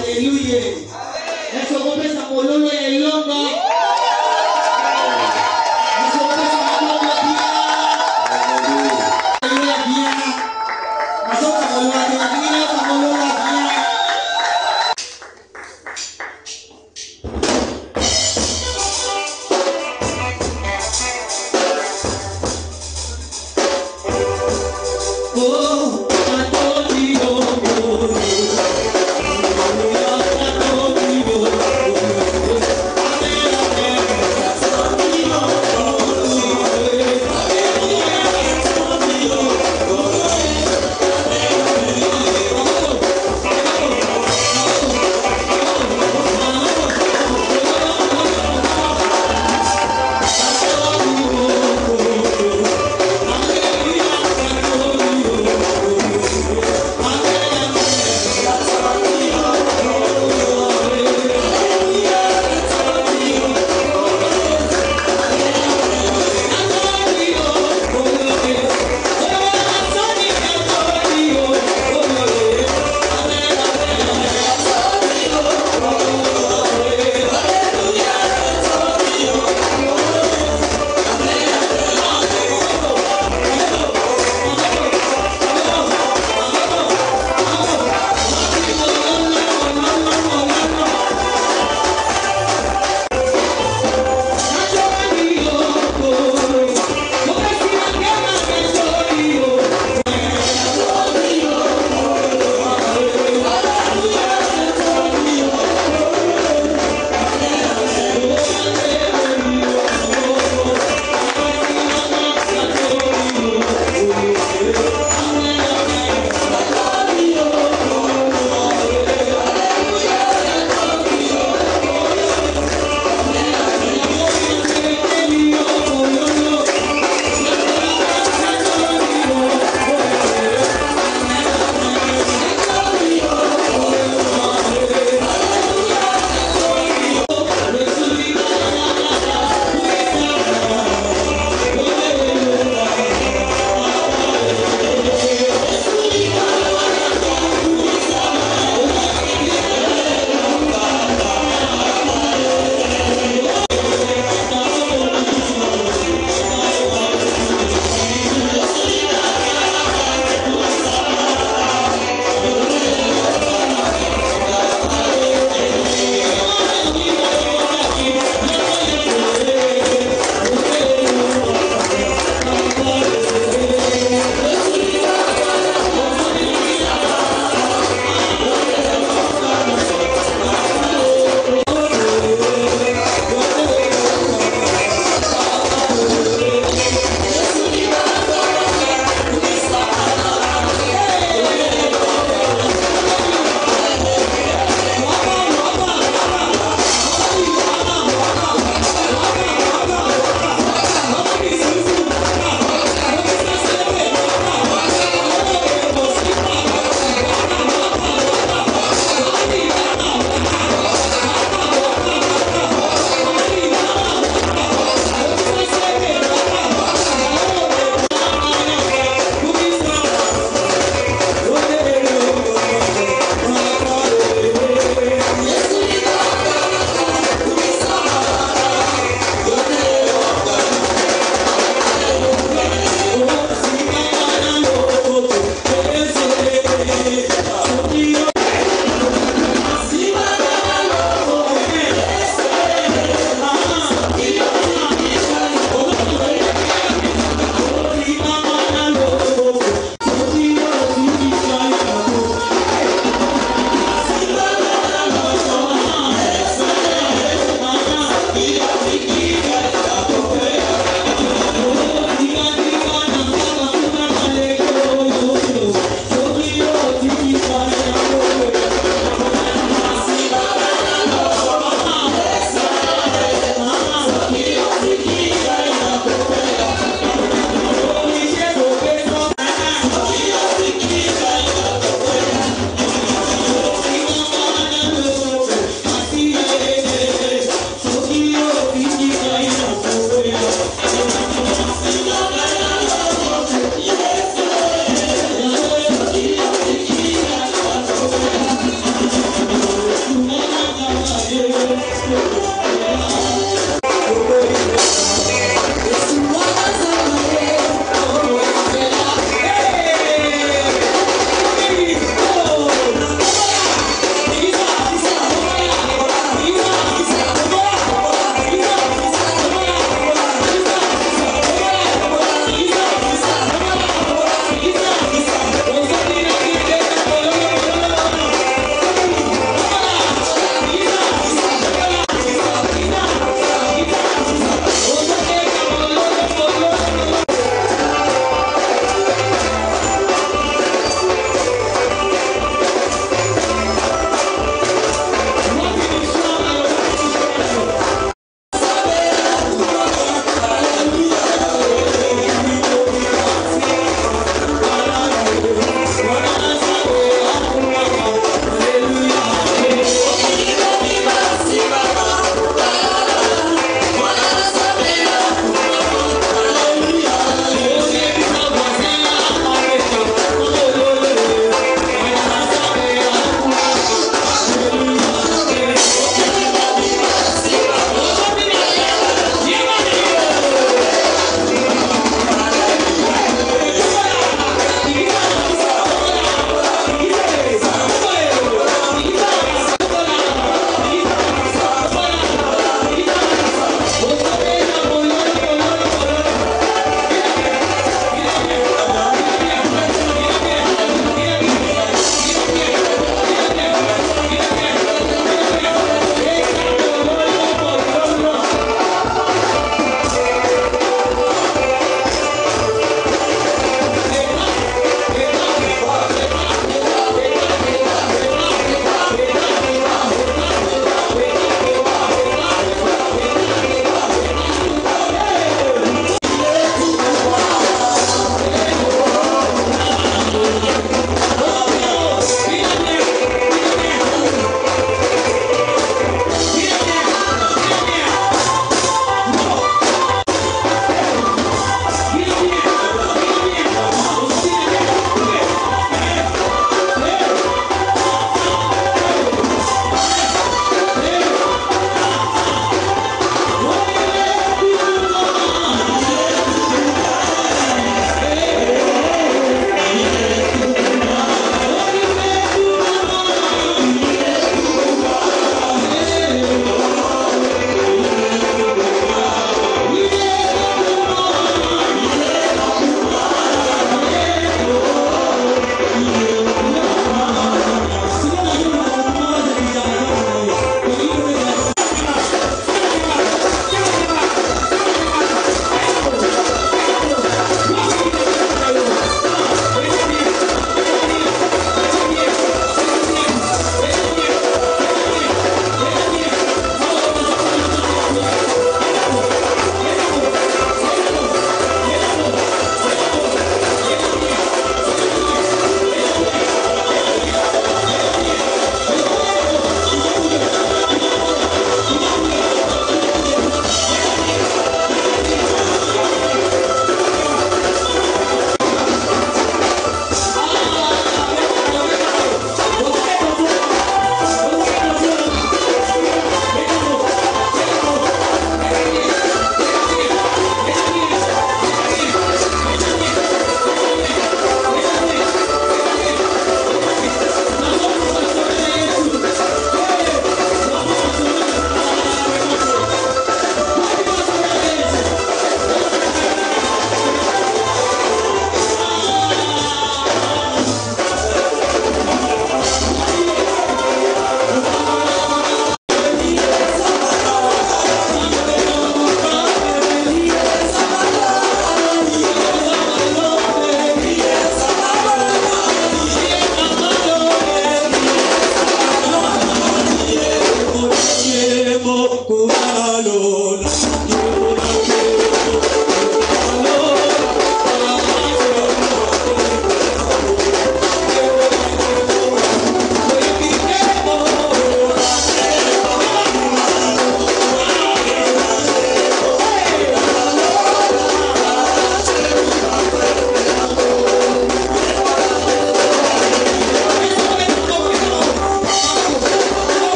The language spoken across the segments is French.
Alléluia. Est-ce qu'on peut s'amololo et longo? Est-ce qu'on peut s'amololo bien? Alléluia bien. Est-ce qu'on peut s'amololo bien? S'amololo bien. Oh, I told you, oh, oh, oh.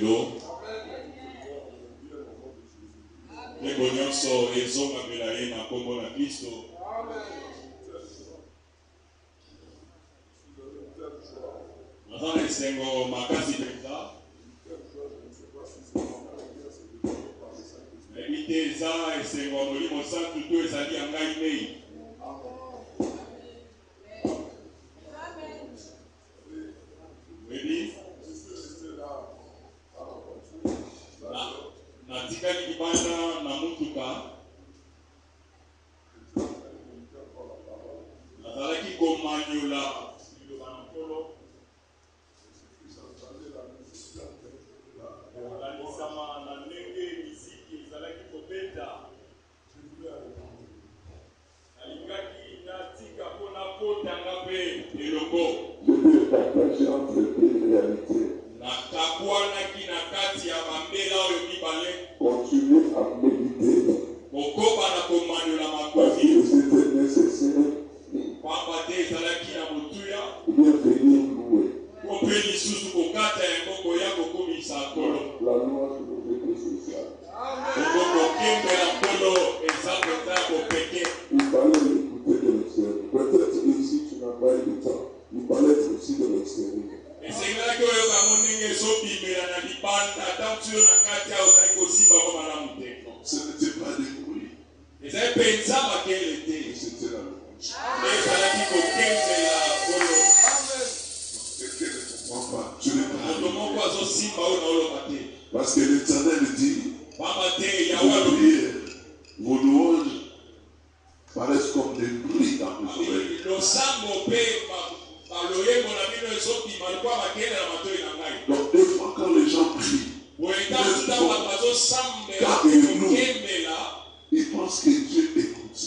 lelo. Ndeko nyonso ezongambela ye na kombo na Kristo. Naza na esengo makasi penza. Nayebi eza esengo Molimo Santu to ezali ya ngai nei. Webi natikali libanda na mutuka. Nazalaki komanyola liloba na nkolo. Olanisama na ndenge miziki ezalaki kobeta. Nalingaki natika mpona kotanga mpe elongo. Nakabwanaki na kati ya bambela oyo mibale. Kokoba na komanyola makofi. Pamba te ezalaki na motuya. Kope lisusu kokata yango koya kokomisa nkolo. Kokokembela nkolo eza penza kopeke. Esengelaki oyo bango ndenge ezobimela na libanda tantu yo na kati ayo ozali kosimba kwa malamu te. Ezali penza makele te. Ezalaki kokembela nkolo. Moto moko azosimba oyo na oloba te. Parce que l'Éternel dit, vos louanges paraissent comme des bruits dans mes oreilles. Donc des fois quand les gens prient, quand ils louent, ils pensent que Dieu écoute.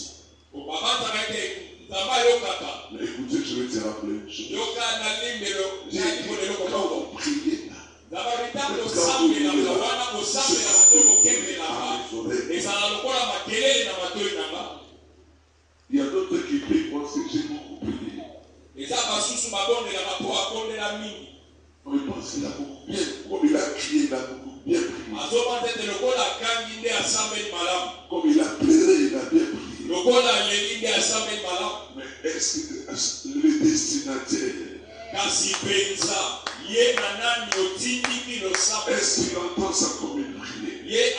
Mais écoutez, je vais te rappeler une chose. Quand vous priez, il y a d'autres qui prient parce que j'ai beaucoup prié. On pense qu'il a beaucoup bien, comme il a crié, il a beaucoup bien prié. Comme il a pleuré, il a bien prié. Mais est-ce que le destinataire, est-ce qu'il entend ça comme une prière?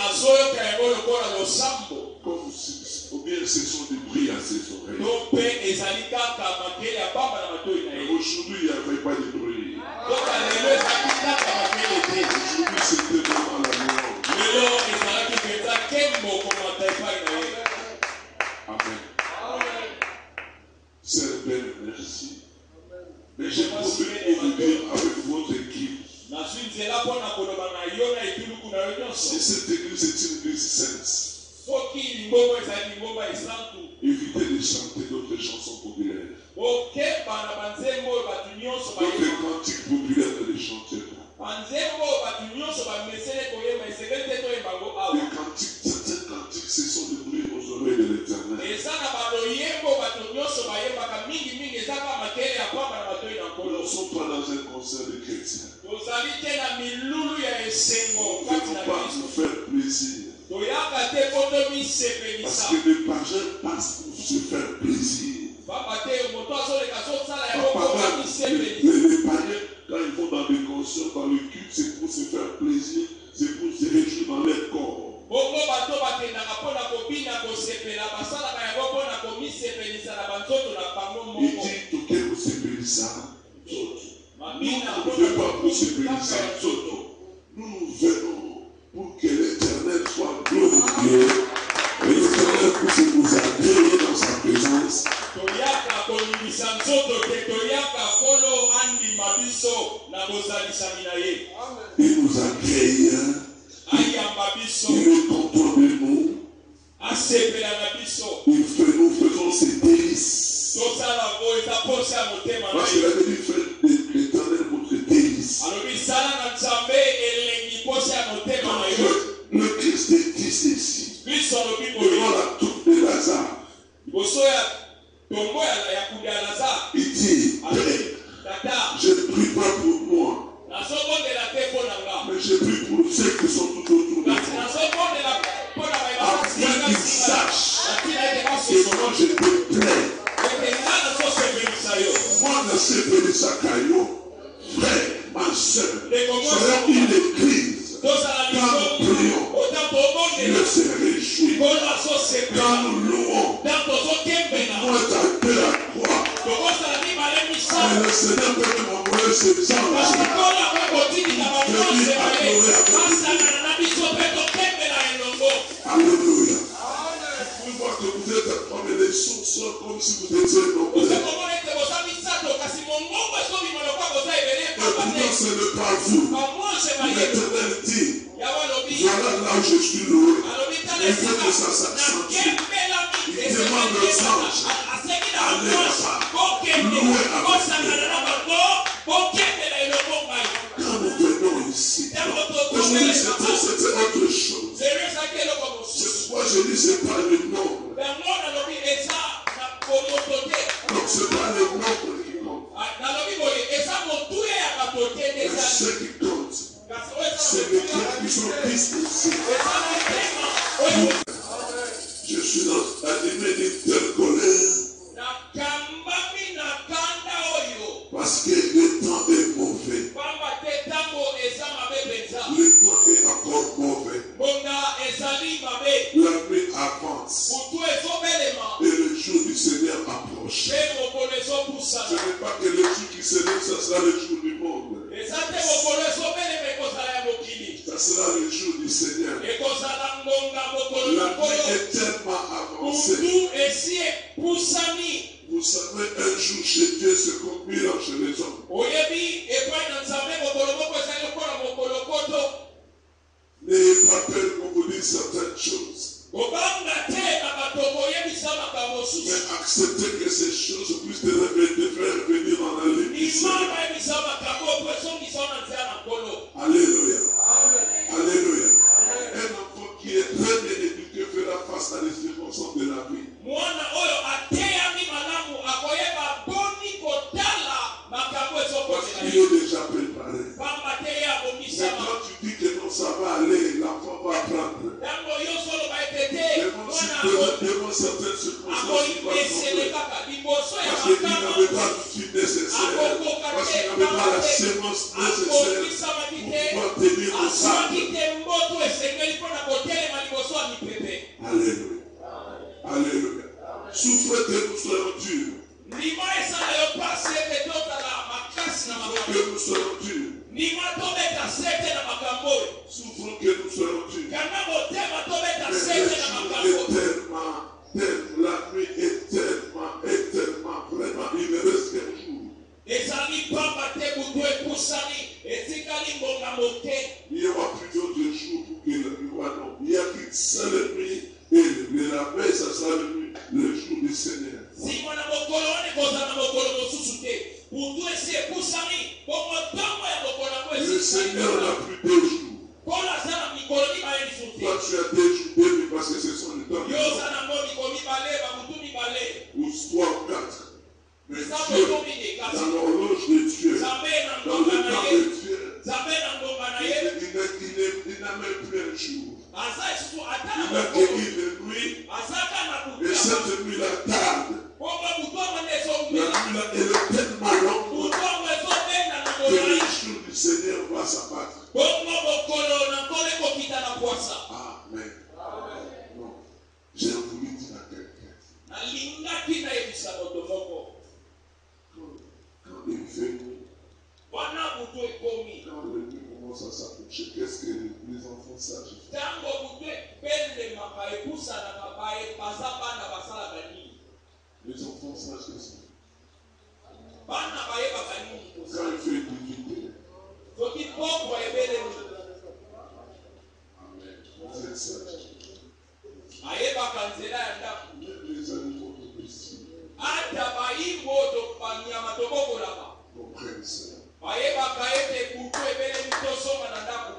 Ou bien ce sont des bruits à ses oreilles. Aujourd'hui, il n'y avait pas de bruit. Aujourd'hui, c'était vraiment la Amen. Sœur belle, merci. Mais j'ai profité de dire avec votre équipe. Si cette église est une église sainte, évitez de chanter d'autres chansons populaires. D'autres cantiques populaires, ne les chantez pas. Certains cantiques, ce sont des bruits aux oreilles de l'Éternel. Nous ne sommes pas dans un concert de chrétiens. Ne voulons pas nous faire plaisir. Parce que les païens passent pour se faire plaisir. Les païens, quand ils vont dans des concerts, dans le culte, c'est pour se faire plaisir, c'est pour se réjouir dans leur corps. Il dit, tout que vous sepelissez, nous ne venons pas pour sepelissez, nous venons pour que l'Éternel soit glorifié. Et l'Éternel puisse nous agréer dans sa présence. Il nous agrée. Il est content de nous. Nous faisons ses délices. Parce qu'il avait dit, faites l'Éternel votre délice. Le Christ est ici. Devant la tombe de Lazare. Il dit, je ne prie pas pour moi, mais je prie pour pour ceux qui sont tout autour de moi. Afin qu'ils sachent que moi je te plais. Moi je sais que ça caillot. Frère, ma soeur, soyons une église. Quand nous prions, Dieu se réjouit. Quand nous louons, moi ta paix à croix. Et le Seigneur peut m'envoyer ses anges. Alléluia. Une fois que vous êtes comme les sources, comme si vous étiez nombreux. Et pourtant ce n'est pas vous. L'Éternel dit, voilà là où je suis loué. Il faut que ça s'accentue. Il demande aux anges, allez là-bas, louez avec eux. Quand nous venons ici, aujourd'hui c'était autre chose. C'est pourquoi je dis c'est pas le nombre. Donc c'est pas le nombre qui compte. Mais ce qui compte, c'est les cœurs qui sont disposés. Je suis animé d'une telle colère parce que le temps est mauvais. Le temps est encore mauvais. La nuit avance et le jour du Seigneur approche. Ce n'est pas que le jour qui s'élève, ça sera le jour du monde. Ça sera le jour du Seigneur. La nuit est tellement avancée. Vous savez, un jour chez Dieu, c'est comme 1000 ans chez les hommes. N'ayez pas peur qu'on vous dise certaines choses. Mais acceptez que ces choses puissent te faire revenir dans la lumière. Alléluia. Alléluia. Un enfant qui est très bien éduqué fera face à les circonstances de la vie. Parce qu'il est déjà préparé. Mais quand tu dis que non, ça va aller, l'enfant va apprendre. Devant certaines circonstances, il va tomber. Parce qu'il n'avait pas l'outil nécessaire. Parce qu'il n'avait pas la sémence nécessaire pour pouvoir tenir le sac. Alléluia. Alléluia. Souffrez que nous soyons durs. Que nous soyons durs. Souffrons que nous soyons durs. Mais la nuit est tellement, vraiment, il me reste qu'un jour. Il y aura plus d'autres jours pour que la nuit soit non. Il n'y a qu'une seule nuit et la veille, ça sera le jour du Seigneur. Le Seigneur n'a plus 2 jours. Toi, tu as 2 jours, 2 nuits parce que ce sont les temps. Ou 3 ou 4. Mais Dieu, dans l'horloge de Dieu, dans le temps de Dieu, il n'a même plus un jour. Il n'a qu'une nuit. Et cette nuit-là tarde. La nuit-là, elle est tellement longue que le jour du Seigneur va s'abattre. Amen. Non. J'ai voulu dire à quelqu'un. Quand il fait nuit, quand le nuit commence à s'approcher, qu'est-ce que les enfants sages font? Les enfants sages, qu'est-ce qu'ils font? Quand il fait 18 heures. Amen. Vous êtes sages. Même les animaux domestiques comprennent ça.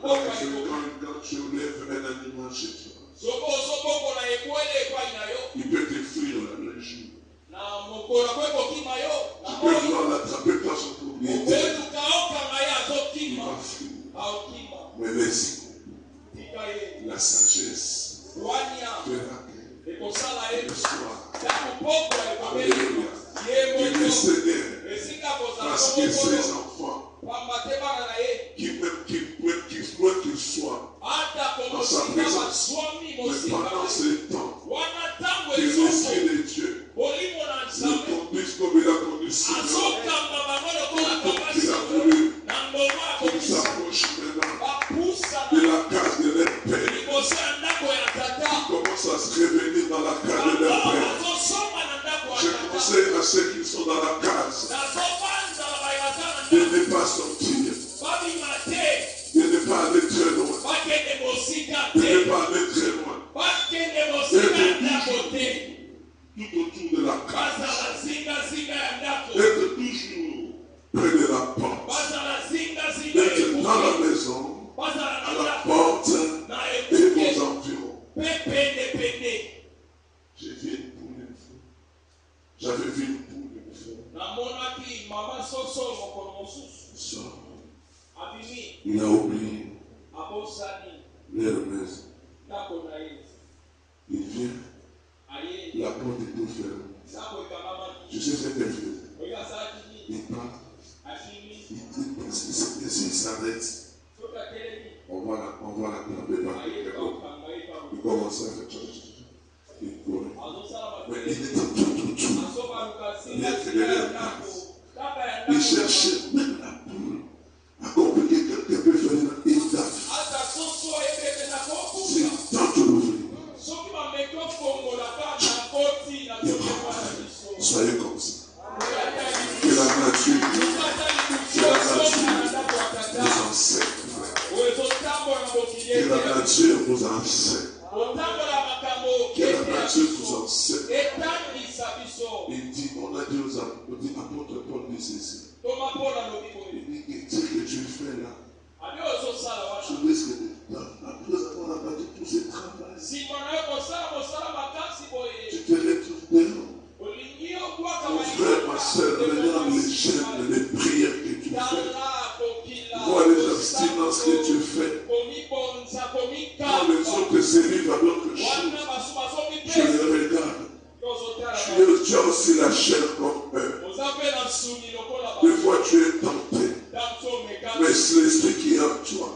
Quand tu enlèves un animal chez toi, il peut t'effrire le jour. Tu peux vouloir l'attraper par son propriétaire. Il va fuir. Mais laisse-moi. la sagesse Wanya, fera que ekosala le ete. soir, Tangu poko ekobeli. alléluia, Ye que le moko. Seigneur, Esika kozala parce que moko. ses enfants, Pamba te bana na ye. qui même qu'il soit Ata dans sa komosika présence, baswami mais mosika. pendant ce temps, Wana tango que l'Esprit ezoko. de Dieu Bolimo na nous nzambe. conduise comme il a conduit Seigneur, Azokamba bango lokola comme papa il a solo. voulu, Na ngoma qu'il akomisa. s'approche maintenant Bapusa de na la case de leur Père, liboso ya ndako ya tata. commence à se révéler dans la case de leur Bango Père. bazosomba na ndako ya Je tata. conseille à ceux qui sont dans la case Nazovanza na bayaza na de ndako. ne pas sortir, Babima te. de ne pas aller très loin, Bakende mosika de te. ne pas aller très loin, Bakende mosika ya ndako te. tout autour de la case, Bazala zinga ya ndako. être toujours près de la porte, Bazala zinga ya être dans la ekuke. maison, Bazala à na la ndako. porte Na et ekuke. aux environs. Pepende. J'ai vu une poule une fois. J'avais vu une poule une fois. Namonaki mama soso mokolo mosusu. Il sort. Abimi Il a oublié abosani leur maison. ndako na ye. Il vient, Aye. la porte est fermée. Ndako ekamamaki. Je sais ce qu'elle faisait. Oyo asalaki nini? Il part, Afimi. s'il s'arrête, Soki atelemi. on va l'attraper par Aye quelque part. kokanga ye pa. Il commence à faire il courait. Azosala Mais makelele. il était tout. Azobaluka Il singa est singa ya derrière la ndako. case. Kaka ya Il ndako. cherchait même la poule à compliquer quelqu'un peut faire une étape. Ata soso ebebe na kokuka. C'est tant que l'ouvrir. Soki bameki ofongola kaka na koti na tokema na biso. Soyez comme ça. Que la nature nous enseigne, frère. Que la nature nous enseigne. Que la nature nous enseigne. Il dit, on a dit aux apôtres, Paul dit ceci. Il dit que ce que tu fais là, tu risques de, après avoir abattu tout ce travail, tu te retrouves dehors. Mon frère, ma soeur, regarde les chaînes, les prières que tu fais. Vois les abstinences que tu fais. Quand les autres se livrent à d'autres choses, je les regarde. Tu as aussi la chair comme eux. Des fois tu es tenté. Mais c'est l'esprit qui est en toi.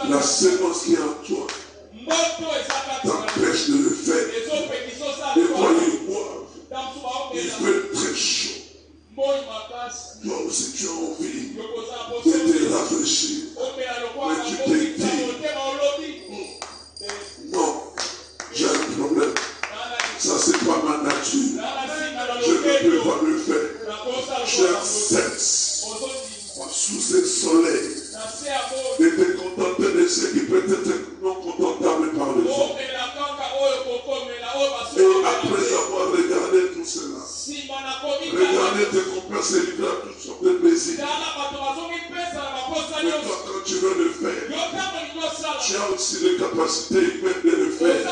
La sémence qui est en toi t'empêche de le faire. Des fois ils boivent. Il fait très chaud. Toi aussi tu as envie de te rafraîchir. Mais tu te dis, non, j'ai un problème. Ça c'est pas ma nature. Je ne peux pas le faire. J'accepte sous ce soleil de te contenter de ce qui peut être non contentable par les autres. Et après avoir regardé tout cela, regardez tes compères se livrer à toutes sortes de plaisirs. Mais toi, quand tu veux le faire, tu as aussi les capacités humaines de le faire.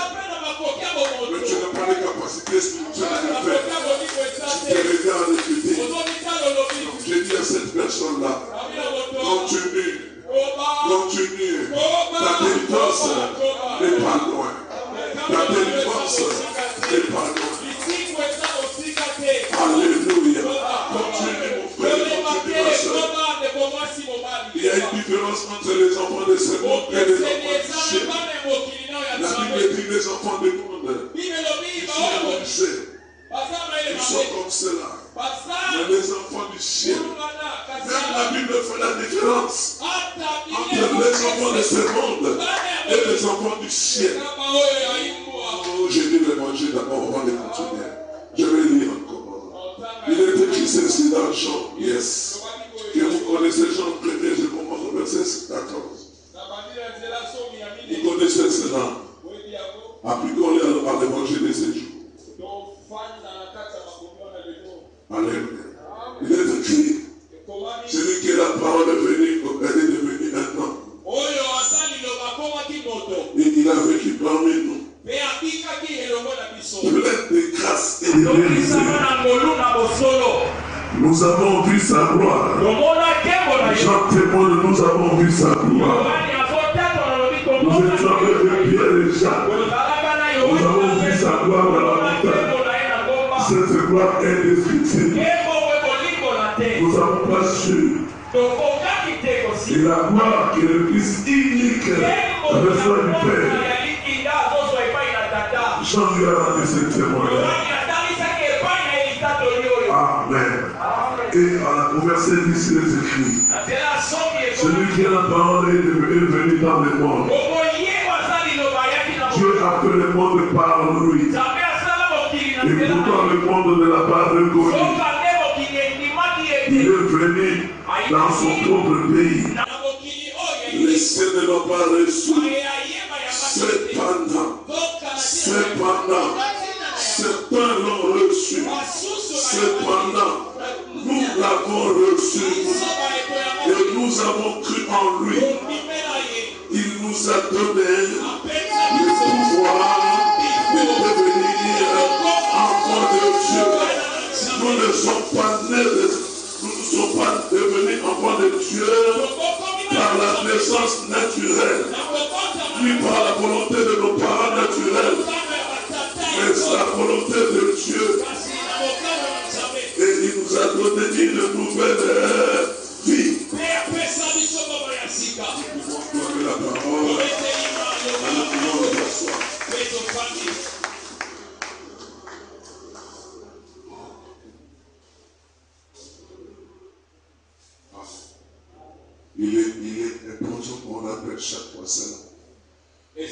Mais tu n'as pas les capacités spirituelles de le faire. Tu te regardes et tu dis, donc j'ai dit à cette personne-là, continue. Ta délivrance n'est pas loin. Ta délivrance n'est pas loin. Alléluia. Continue mon frère, continue ma soeur. Il y a une différence entre les enfants de ce monde et les enfants du ciel. La Bible dit les enfants du monde, ils sont évolués. Ils sont comme cela. Mais les enfants du ciel, même la Bible fait la différence entre les enfants de ce monde et les enfants du ciel. Oh, j'ai lu l'évangile d'abord avant de continuer. Je vais lire encore. Il est écrit ceci dans Jean, yes. Que vous connaissez Jean 1er, je commence au verset 14. Vous connaissez cela. Appliquons-le à l'évangile de ces jours. Alléluia. Il est écrit, celui qui est la parole est devenu un homme. Et il a vécu parmi nous. Plein de grâce et de vérité. Nous avons vu sa gloire. Jean témoigne, nous avons vu sa gloire. Nous étions avec Pierre et Jacques. Nous avons vu sa gloire dans la montagne. Cette gloire est indescriptible. Nous n'avons pas su. Et la gloire qui est le Fils unique, reçoit du Père. Jean lui a rendu ce témoignage. Amen. Et au verset 10, il est écrit: celui qui a la parole est venu dans le monde. Dieu a fait le monde par lui. Et pourtant le monde ne l'a pas reconnu. Il est venu dans son propre pays. Les cieux ne l'ont pas reçu. Cependant, certains l'ont reçu. Cependant, nous l'avons reçu et nous avons cru en lui. Il nous a donné le pouvoir de devenir enfants de Dieu. Nous ne sommes pas nés, nous ne sommes pas devenus enfants de Dieu par la naissance naturelle, ni par la volonté de nos parents naturels, mais c'est la volonté de Dieu. Et il nous a donné une nouvelle vie. Nous pouvons donner la parole à nous pouvons le asseoir. Il est important qu'on rappelle chaque fois cela. Mais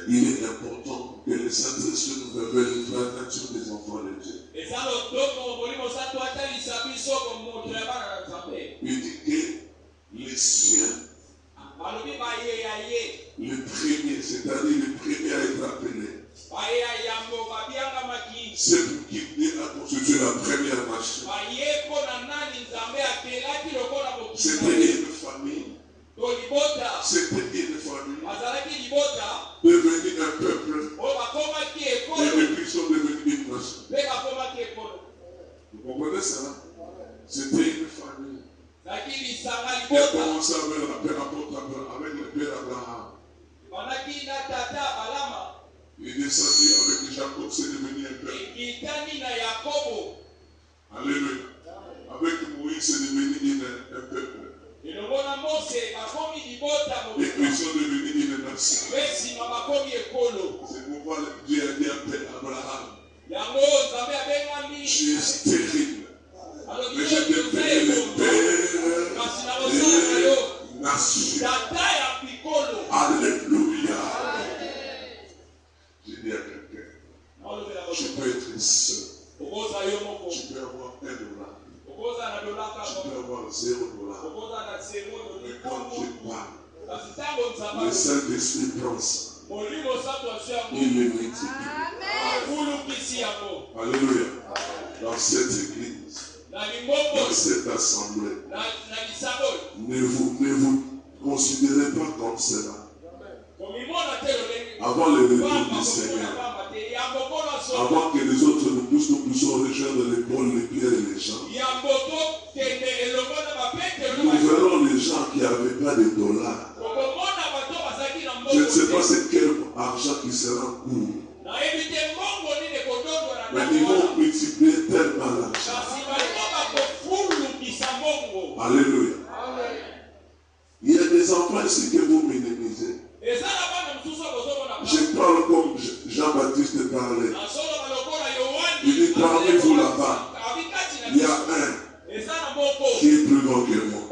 il est important que le Saint-Esprit nous révèle la nature des enfants de Dieu. Il dit que les siens, le premier, c'est-à-dire le premier à être appelé, c'est pour qui Dieu a constitué la première machine. C'était une famille. C'était une famille devenue un peuple et depuis ils sont devenus une nation. Vous comprenez cela? C'était une famille qui a commencé avec le père Abraham. Il est descendu avec Jacob, c'est devenu un peuple. Alléluia. Avec Moïse, c'est devenu un peuple. Et ils sont devenus une nation. C'est pourquoi Dieu a dit à Abraham: tu es stérile, mais je te ferai le père des nations. Alléluia. J'ai dit à quelqu'un: tu peux être seul, tu peux avoir $1, tu peux avoir $0. Mais quand tu parles, le Saint-Esprit prend ça. Il le multiplie. Alléluia. Dans cette église, dans cette assemblée, ne vous considérez pas comme cela. Avant le retour du Seigneur, avant que les autres nous puissions rejoindre l'épaule, les pierres et les gens, nous verrons les gens qui n'avaient pas de dollars. Je ne sais pas c'est quel argent qui sera court. Mais ils vont multiplier tellement l'argent. Alléluia. Il y a des enfants ici que vous minimisez. Je parle comme Jean-Baptiste parlait. Il dit parmi vous là-bas, il y a un qui est plus grand que moi.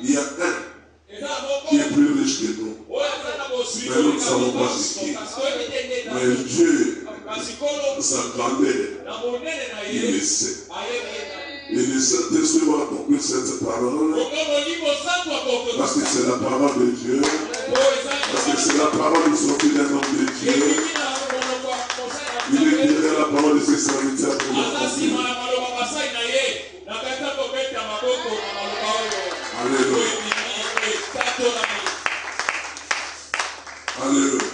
Il y a un qui est plus riche que nous. Mais nous ne savons pas ce qui est. Mais Dieu, sa grandeur, il le sait. Et le Saint-Esprit va accomplir cette parole. Parce que c'est la parole de Dieu. Parce que c'est la parole de son fils d'un homme de Dieu. Il dirait la parole de ses serviteurs pour l'accomplir. Alléluia. Alléluia.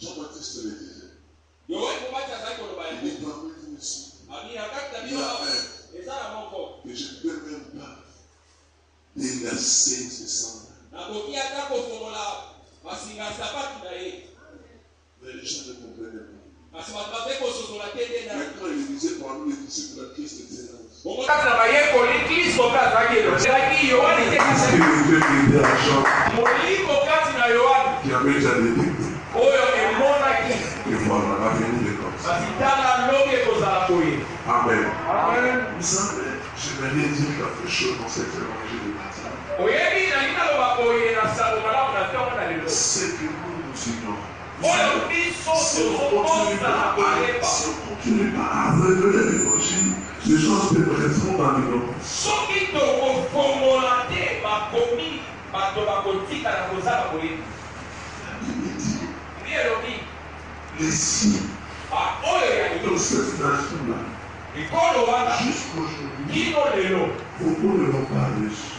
Jean-Baptiste le disait. Il dit parmi vous ici, il y a un que je ne peux même casser ses sandales. Mais les gens ne comprenaient pas. Mais quand il disait par nous les disciples, la Christ était là. Il devait aider à Jean qui avait déjà détecté. Et voilà, l'avenir est comme ça. Amen. Vous savez, j'aimerais dire quelque chose dans cet évangile de matin. C'est que nous ignorons. Si on continue pas à révéler l'évangile, les gens peuvent répondre à l'ignorance. Les signes de cette nation-là, jusqu'aujourd'hui, beaucoup ne l'ont pas reçu.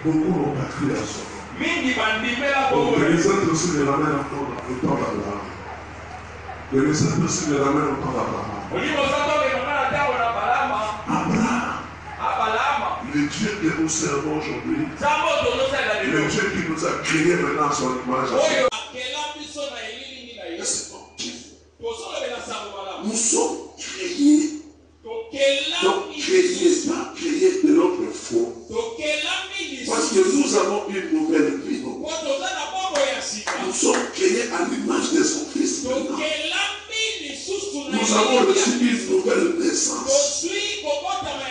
Beaucoup n'ont pas cru à son nom. Donc, les autres aussi les ramènent encore dans le temps d'Abraham. Les autres aussi les ramènent au temps d'Abraham. Abraham, le Dieu que nous servons aujourd'hui, le Dieu qui nous a créés maintenant à son image. Nous sommes créés. Donc créés, pas créés de notre foi. Parce que nous avons une nouvelle vie. Nous sommes créés à l'image de son Fils. Nous avons reçu une nouvelle naissance.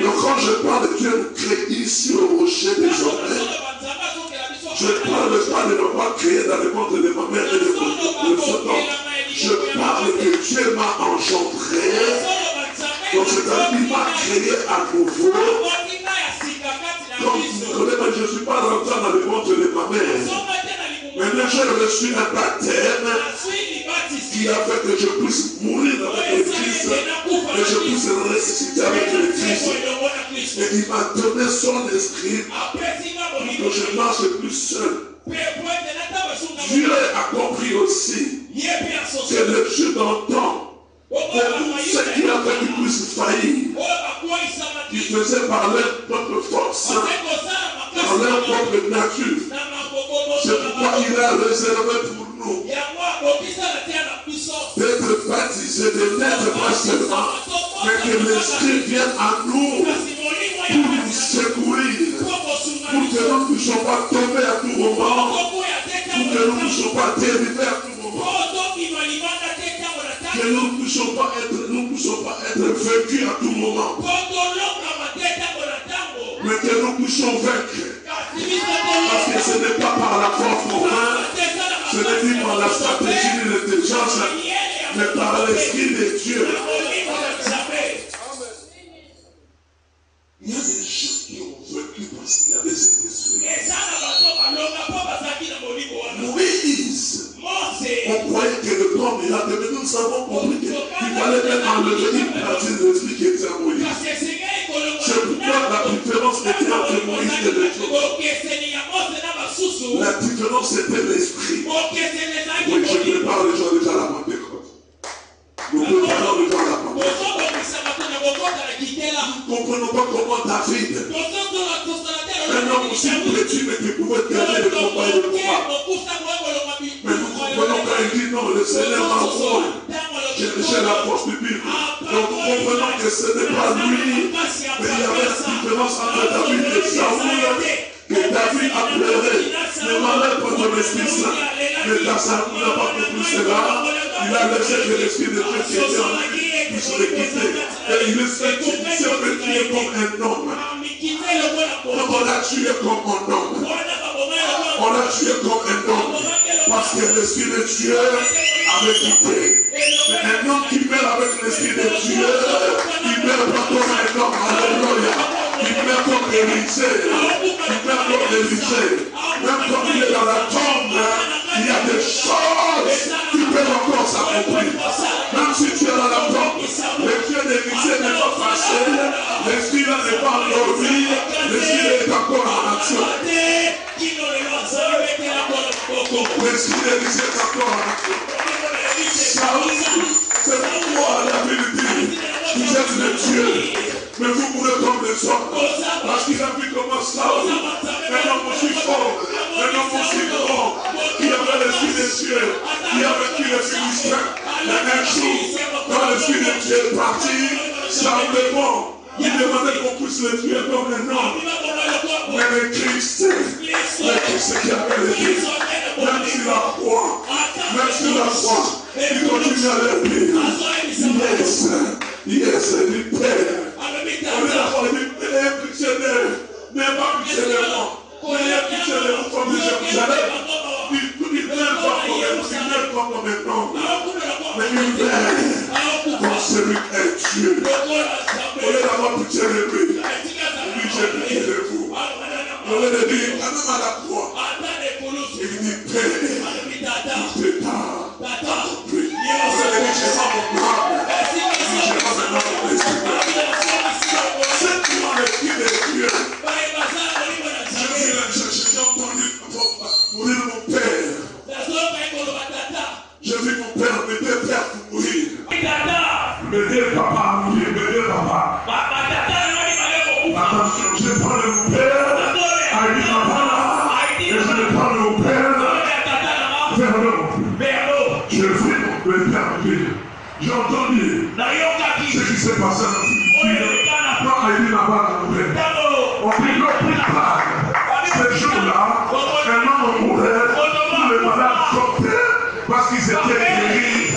Donc quand je parle de Dieu nous crée ici au rocher des Oreilles, je ne parle pas de ne pas créer dans le ventre de ma mère et de mon temps. Je parle que Dieu m'a engendré. Donc c'est-à-dire qu'il m'a créé à nouveau. Donc je ne suis pas rentré dans le ventre de ma mère. Maintenant j'ai reçu un baptême qui a fait que je puisse mourir avec le Christ et je puisse ressusciter avec le Christ. Et il m'a donné son esprit pour que je marche plus seul. Dieu a compris aussi que le Dieu d'antan, pour tout ce qui a fait qu'il puisse faillir, il faisait par leur propre force, par leur propre nature. C'est pourquoi il a réservé pour nous d'être baptisés, de naître pas seulement, mais que l'Esprit vienne à nous pour nous secourir, pour que nous ne puissions pas tomber à tout moment, pour que nous ne puissions pas dériver à tout moment, que nous ne puissions pas être vaincus à tout moment, mais que nous puissions vaincre. Parce que ce n'est pas par la force humaine, ce n'est ni par la stratégie ni l'intelligence, mais par l'Esprit de Dieu. Il y a des gens qui ont vécu parce qu'il y avait cet esprit. Moïse, on croyait que le temps est là, mais nous avons compris qu'il fallait même enlever une partie de l'esprit qui était à Moïse. C'est pourquoi la différence était entre Moïse et les autres. La différence c'était l'esprit. Oui, je prépare les gens déjà à la Pentecôte. Nous préparons les gens à la Pentecôte. Nous ne comprenons pas comment David, un homme aussi prétu, mais qui pouvait gagner le combat et le combat. Mais nous comprenons quand il dit non, le Seigneur m'a envoyé. J'ai la force publique. Donc nous comprenons que ce n'est pas lui, mais il y avait la différence entre David et Saoul, que David a pleuré. Ne m'enlève pas ton Esprit Saint. Mais Saoul n'a pas compris cela. Il a laissé que l'Esprit de Dieu qui était en lui puisse le quitter. Et il est fait tuer comme un homme. Donc on l'a tué comme un homme. On l'a tué comme un homme. Parce que l'Esprit de Dieu avait quitté. Mais un homme qui meurt avec l'Esprit de Dieu, il meurt pas comme un homme. Alléluia. Il meurt comme Élisée. Il meurt comme Élisée. Même quand il est dans la tombe, il y a des choses qui peuvent encore s'accomplir. Même si tu es dans la tombe, le Dieu d'Élisée n'est pas fâché. L'Esprit là n'est pas endormi. L'Esprit est encore en action. L'Esprit d'Élisée est encore en action. C'est pourquoi la vérité, vous êtes le Dieu, mais vous mourrez comme les hommes. Parce qu'il a vu comment Saoul, un homme aussi fort, un homme aussi grand, qui avait l'esprit des cieux, qui a vaincu les Philistins. Et un jour, quand l'esprit de Dieu est parti, Saoul est mort. Il demandait qu'on puisse le tuer comme un homme. Mais le Christ qui avait le Dieu, même sur la croix, il continue à le dire. Yes, il père. On est d'accord, il dit, n'ayez pitié d'eux, n'ayez pas pitié de moi, n'ayez pitié de vous comme de Jérusalem. Il n'aime pas comme un homme, mais il veille comme celui qui est Dieu. Au lieu d'avoir pitié de lui, j'ai pitié de vous. Au lieu de dire, même à la croix, il dit, Père, tout est accompli. Au lieu de dire, j'ai pas mon âme, j'ai pas maintenant mon esprit. C'est moi l'esprit de Dieu. J'ai entendu mourir mon père. J'ai vu mon père, mes deux pères pour mourir. Mes deux papas mourir, mes deux papas. Attention, je parle de mon père, avec papa, et je parle de mon père, vers l'eau. Je vis mon père mourir. J'ai entendu ce qui s'est passé dans la Philippine. Quand Aïdi n'a pas trouvé, on dit non plus pas. Ce jour-là, un homme mourait, tous les malades sortaient parce qu'ils étaient guéris.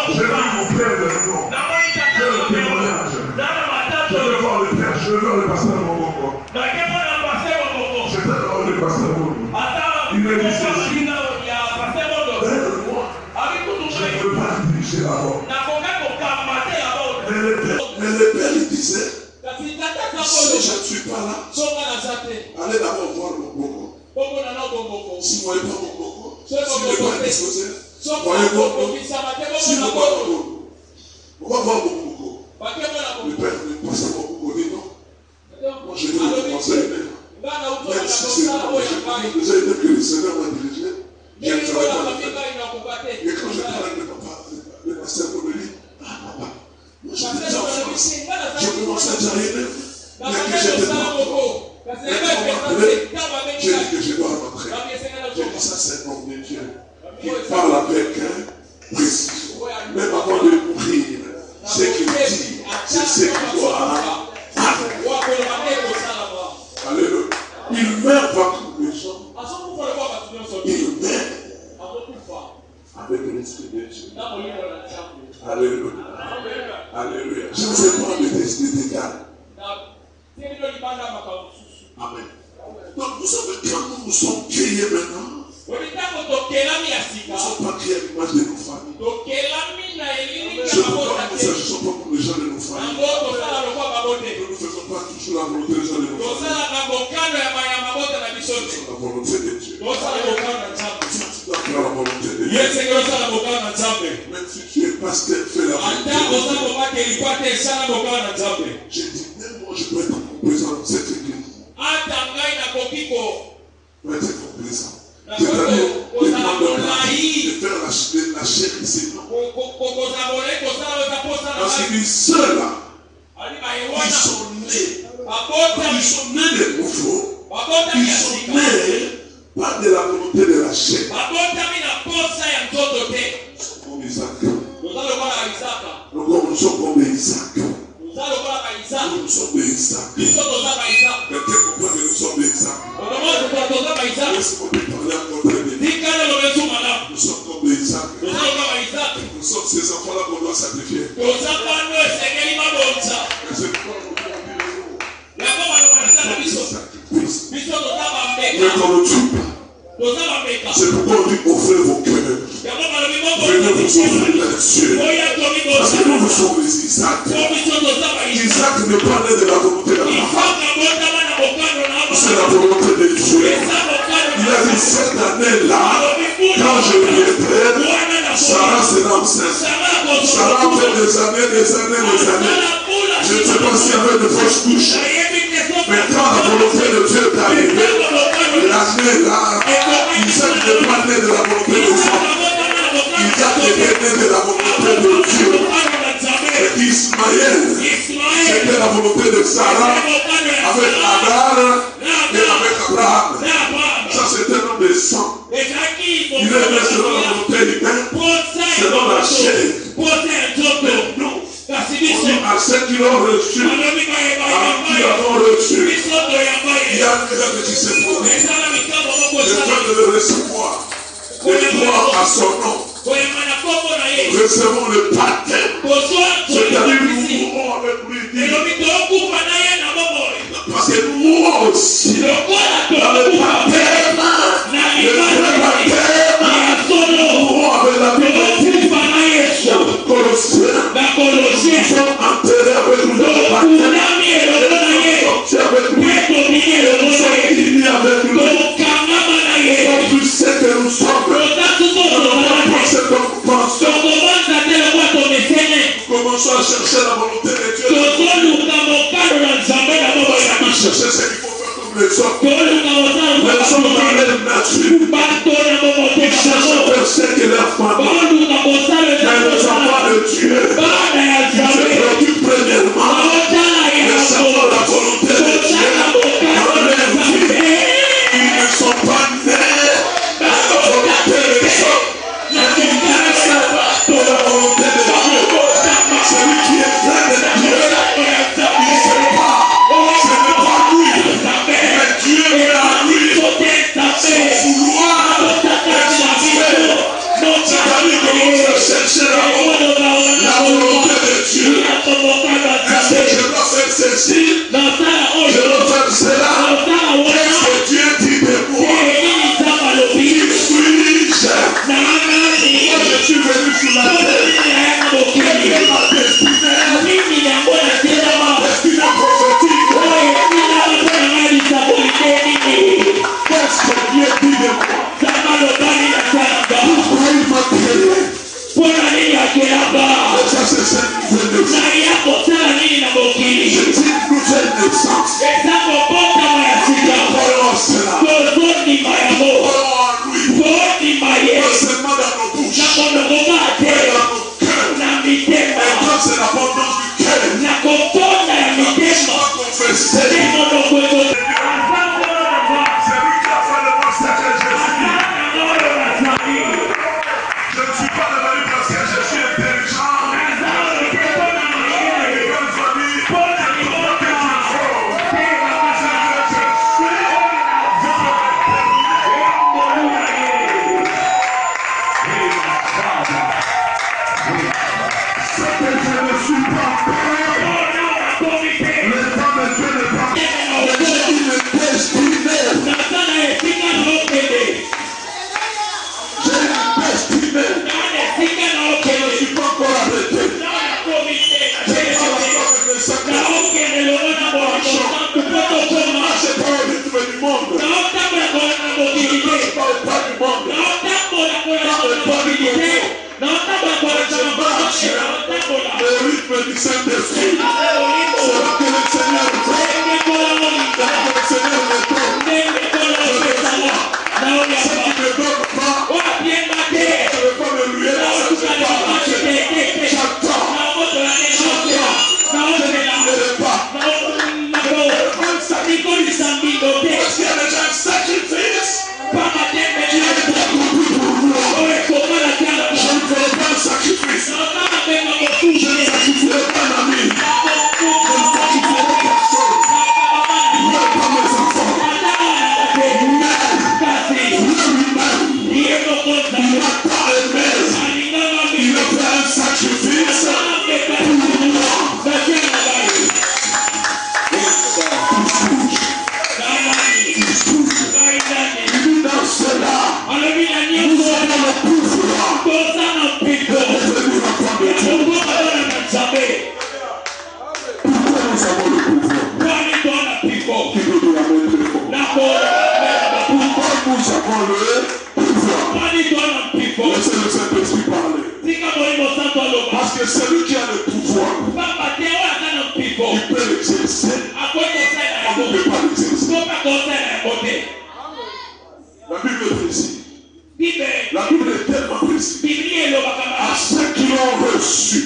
J'ai vu mon père de nouveau. J'ai le témoignage. Je vais voir le père, je vais voir le pasteur Mokoko. J'étais dans le pasteur Mokoko. Il me dit ceci. Je ne veux pas diriger là-bas. Mais le père il disait, si je ne suis pas là, allez d'abord voir mon Boko. Si vous ne voyez pas mon Boko, si vous n'êtes pas disposé, voyez mon Boko. Si vous ne voyez pas mon Boko, on va voir mon Boko. Le père ne passe pas mon Boko, dit non. Moi je vais commencer à aider. Même si c'est moi, j'ai déjà aidé que le Seigneur m'a dirigé. Je ne savais pas le faire. Et quand je parlais de papa, le pasteur me dit, ah papa, moi j'étais déjà en France. Je commençais déjà à aider. Mais que j'étais pas encore. Mais quand on m'appelait, j'ai dit que je dois rentrer. J'ai dit ça c'est un homme de Dieu qui parle avec précision. Même avant de mourir, ce qu'il dit, c'est ce qu'il doit. Alléluia. Il meurt pas comme les gens. Il meurt avec l'esprit de Dieu. Alléluia. Alléluia. Je ne sais pas le destin des gars. Amen. Donc vous savez quand nous sommes créés maintenant, nous ne sommes pas créés à l'image de nos familles. C'est pourquoi nous ne faisons pas comme les gens de nos familles. Nous ne faisons pas toujours la volonté des gens de nos familles. Nous faisons la volonté de Dieu. Tu dois faire la volonté de Dieu. Même si tu es pasteur, fais la volonté de Dieu. J'ai dit, même moi je peux être présent dans cette église. Peut être complaisant. C'est-à-dire, les demandes de faire la chair ici, non. Parce qu'il dit, ceux-là, ils sont nés de nouveau, ils sont nés pas de la volonté de la chair. Comme Isaac. Nous sommes comme Isaac. Nous sommes des Isaac. Quelqu'un comprend que nous sommes des Isaac. Laisse-moi te parler encore très bien. Nous sommes comme des Isaac. Nous sommes ces enfants-là qu'on doit sacrifier. Et c'est pourquoi nous disons sacrifice. Mais qu'on ne tue pas. C'est pourquoi on dit offrez vos cœurs. Venez vous offrir les yeux. Parce que nous sommes les Isaac. Isaac n'est pas né de la volonté de la femme. C'est la volonté de Dieu. Il a dit cette année-là, quand je viendrai, Sarah sera enceinte. Sarah fait des années. Je ne sais pas s'il y avait de fausses couches. Mais quand la volonté de Dieu est arrivée, l'année-là, Isaac n'est pas né de la volonté de femme. Isaac était né de la volonté de Dieu. Et Ismaël, volonté de Sarah avec Agar et avec Abraham. Ça, c'est un homme de sang. Il est né selon la volonté humaine, selon la chair. Mais non. À ceux qui l'ont reçu, à qui l'avons reçu, il y a un miracle qui s'est produit. Le temps de le recevoir, de croire à son nom. Recevons le baptême. C'est-à-dire nous mourrons avec lui. Parce que nous mourons aussi dans le baptême. Le vrai baptême. Nous mourons avec la Bible. Colossiens. Nous sommes enterrés avec nous dans le baptême. Nous sommes avec lui. Nous sommes unis avec lui. Nous plus c'est que nous sommes. Commençons à chercher la volonté de Dieu. Chercher ce qu'il faut faire comme les autres. Les hommes dans leur nature. Ils cherchent à faire ce que leur famille. Mais les enfants de Dieu, ils se préoccupent premièrement de savoir la volonté de Dieu dans leur vie. Ils ne sont pas nés dans la volonté des autres. Mais ils naissent dans la volonté de Dieu. Celui qui est vrai de Dieu, il ne sait pas. Ce n'est pas lui. Mais Dieu est à lui. Son vouloir et son fait. C'est-à-dire que l'on doit chercher la volonté de Dieu. Est-ce que je dois faire ceci? Je dois faire cela. Qu'est-ce que Dieu dit de moi? Qui suis-je? Moi, je suis venu sur la terre. Quelle est ma destinée? Destinée prophétique. Qu'est-ce que Dieu dit de moi? Pourquoi il m'a créé? Ça, c'est cette nouvelle naissance. C'est une nouvelle naissance. Croyons en cela. Croyons en lui. Pas seulement dans nos bouches, mais dans nos cœurs. Et quand c'est l'abondance du cœur, on doit confesser. C'est lui qui a fait le constat que je suis. Je ne suis pas devenu parce que je suis intelligent. Le rythme du Saint-Esprit, c'est là que le Seigneur fait. Le Seigneur me donne. Ce qui ne donne pas, je ne veux pas me ruer dans cette part. J'attends. Je ne dirai pas. Un sacrifice. Parce qu'il y a déjà un sacrifice. Qui a été accompli pour moi. Je ne ferai pas un sacrifice. Je ne sacrifierai pas un ami. Je ne sacrifierai personne. Même pas mes enfants. Mais lui-même, il m'a pas aimé. Il a fait un sacrifice pour moi. Il dit dans cela, nous avons le pouvoir de devenir enfants de Dieu. Pourquoi nous avons le pouvoir? Qui peut nous ramener le pouvoir? Pourquoi nous avons le pouvoir? Laissez le Saint-Esprit parler. Parce que celui qui a le pouvoir, il peut l'exercer. On ne peut pas l'exercer. La Bible est précise. La Bible est tellement précise. À ceux qui l'ont reçu,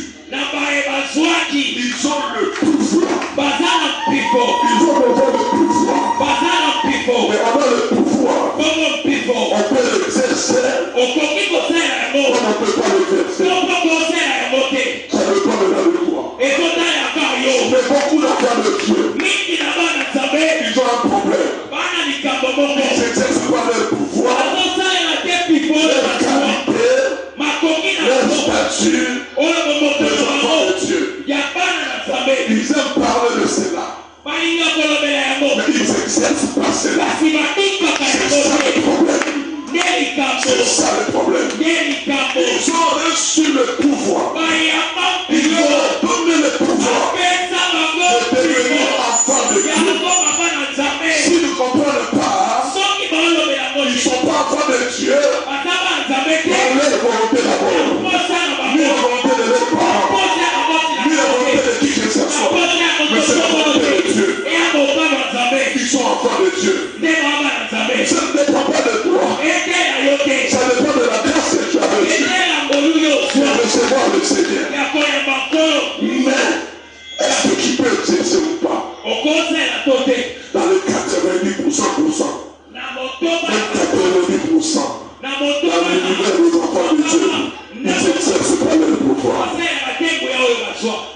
ils ont le pouvoir